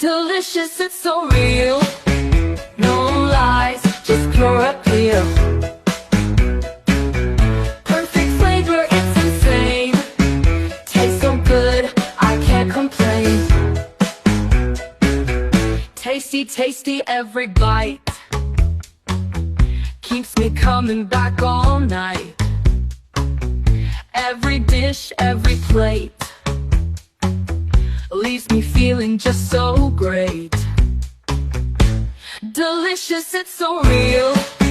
Delicious, it's so real. No lies, just pure appeal. Perfect flavor, it's insane. Tastes so good, I can't complain. Tasty, tasty, every bite keeps me coming back all night. Every dish, every plate leaves me feeling just so great. Delicious, it's so real.